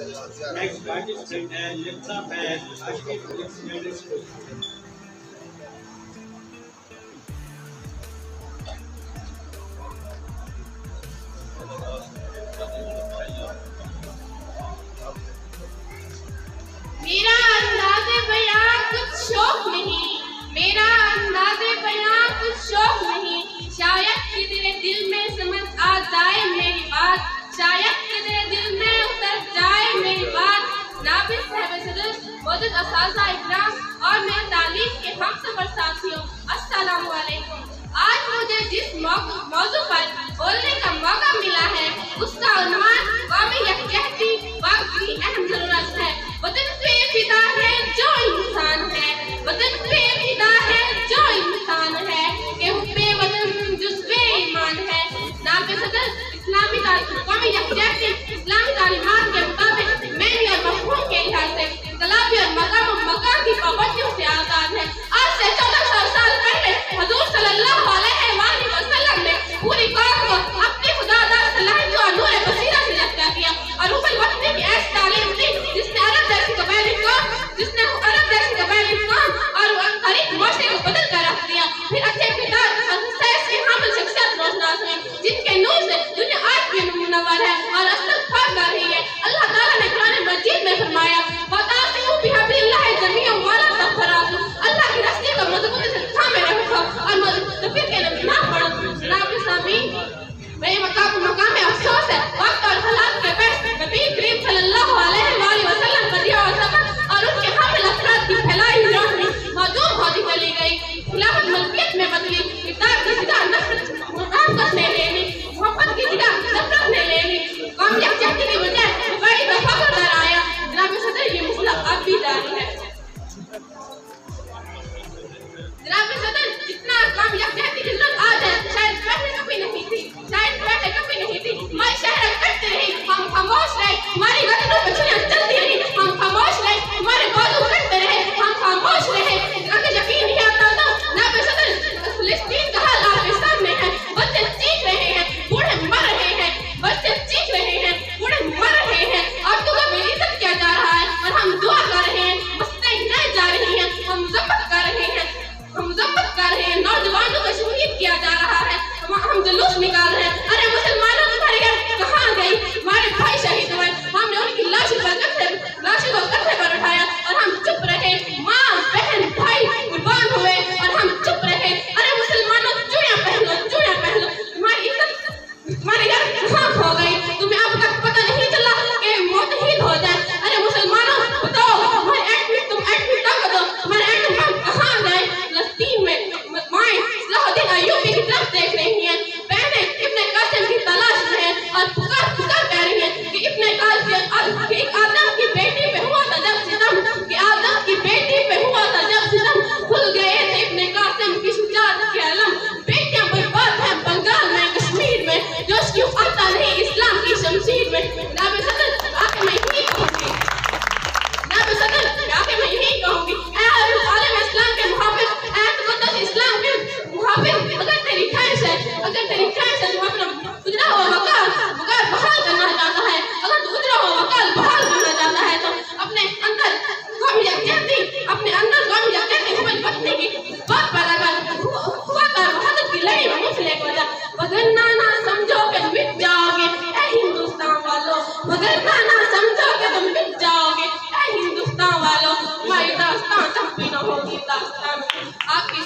Next participant है Lipsa Faiz Aashiqui middle school. मेरा अंदाज़े बयां कुछ शौक नहीं, मेरा अंदाज़े बयां कुछ शौक नहीं, शायद कि तेरे दिल में समझ आ जाए मेरी बात, शायद कि तेरे दिल में उतर जाए मेरी बात। नाबिल साहब सदर मौजूद असातिज़ा इकराम और मेरे तालीम के हमसफ़र साथियों, अस्सलामु अलैकुम। आज मुझे जिस मौजू पर बोलने का मौका मिला है उसका उन्वान कौमी यकजहती वक्त की अहम ज़रूरत है। वतन पे फिदा है जो इंसान है, वतन पे फिदा है जो इंसान है, के हुब्बे वतन जुज़्बे ईमान है। नाब सदर इस्लामी कौमी यकजहती इस्लामी तालीमात के मुताबिक मेरी और मफ़हूम के लिहाज से इनकलाबी और मकाम की पाबंदियों से आज़ाद है। आज से 1400 साल पहले हुज़ूर सल्लल्लाहु अलैहि वसल्लम ने पूरी कौम को अपनी खुदादार सलाहियतों और नूर बसीरत से यकजा किया और हुब्बुल वतन की ऐसी तालीम दी जिसने अरब जैसी कबायली कौम और गरीब मुआशरे को बदल कर रख दिया। फिर अच्छे किरदार और सैस की हामिल शख्सियत रोशनास हुई जिनके नूर से दुनिया आज भी मुनव्वर है और असल फर्क कर रही है। अल्लाह ताला ने कुरान मजीद में फरमाया वतासिमु बिहब्लिल्लाहि जमीअन वला तफररकू, अल्लाह की रस्सी को मजबूती से थामे रखो और तफरीके ना पड़ो। जनाब सामीन, मेरे मकाम में अफसोस है वक्त और हालात के पेश नबी करीम सल्लल्लाहु अलैहि वसल्लम का दिया हुआ सबक और उनके हामिल अफराद की फैलाई हुई रोशनी मौजूद होती चली गई। खिलाफत मलकियत में बदली, इक़्तिदार की जगह नफ़रत ने ले ली, मोहब्बत की जगह नफ़रत ने ले ली, कौमी यकजहती की बजाय बड़ी तफक्कुर नज़र आया। जनाब सदर ये मसला अब भी जारी है। जनाब सदर जितना कौमी यकजहती की ज़रूरत आज है शायद पहले कभी नहीं थी, हमारी शहर करते रही, हम खामोश रहे, हमारी गर्दनों पर छुरियां चलती रही, हम खामोश रहे, हमारे बाजू कटते रहे, हम खामोश रहे। अगर यकीन नहीं आता तो नाब सदर फिलिस्तीन का हाल आपके सामने है। बच्चे चीख रहे हैं, बूढ़े मर रहे हैं, बच्चे चीख रहे हैं, बूढ़े मर रहे हैं, औरतों का बेइज्जत किया जा रहा है और हम दुआ कर रहे हैं, मस्जिदें गिराई जा रही हैं, हम ज़ब्त कर रहे हैं, नौजवानों को शहीद किया जा रहा है, हम जुलूस निकाल रहे हैं। अरे मुसलमानों तुम्हारे घर कहाँ गई? हमारे भाई शहीद हुए, हमने उनकी लाशों को कंधे पर उठाया और हम चुप रहे। माँ बहन भाई कुर्बान हुए और हम चुप रहे। अरे मुसलमानों चूड़ियां पहन लो, तुम्हारी इज्जत तुम्हारे घर कहाँ खो गई? तुम्हें अब तक पता नहीं चला कि मौत ही हो जाए। अरे मुसलमानों बताओ, तुम्हारे एटमी ताकत दो, तुम्हारे एटम बम कहाँ गए? फलस्तीन में माएं सलाहुद्दीन अय्यूबी की तरफ देख रही हैं, बहनें इब्ने कासिम की तलाश में हैं और पुकार कह रही हैं कि इब्ने आदम की बेटी पे हुआ था जब सितम, कि आदम की बेटी पे हुआ था जब सितम, खुल गए थे इब्ने कासिम की शुजाअत के अलम। बेटियां बर्बाद हैं बंगाल में, कश्मीर में, जोश क्यों आता नहीं इस्लाम की शमशीर में। नाब सदर आके मैं यही कहूँगी, इस्लाम के मुहाफिज, इस्लाम के मुहाफिज, अगर तेरी ख्वाहिश है तुम अपना उजरा हुआ वकाल बहाल करना चाहता है, अगर तू उजरा हुआ वकाल बहाल करना चाहता है तो अपने अंदर कौमी यकजहती हुब्बुल वतन की बात पैदा कर, हुआ कर वहदत की लड़ी में मुंसलिक हो जा, वगरना ना समझो कि तुम मिट जाओगे ऐ हिंदुस्तान वालों, वगरना ना समझो कि तुम मिट जाओगे ऐ हिंदुस्तान वालों, तुम्हारी दास्तान तब भी न होगी दास्तान आपकी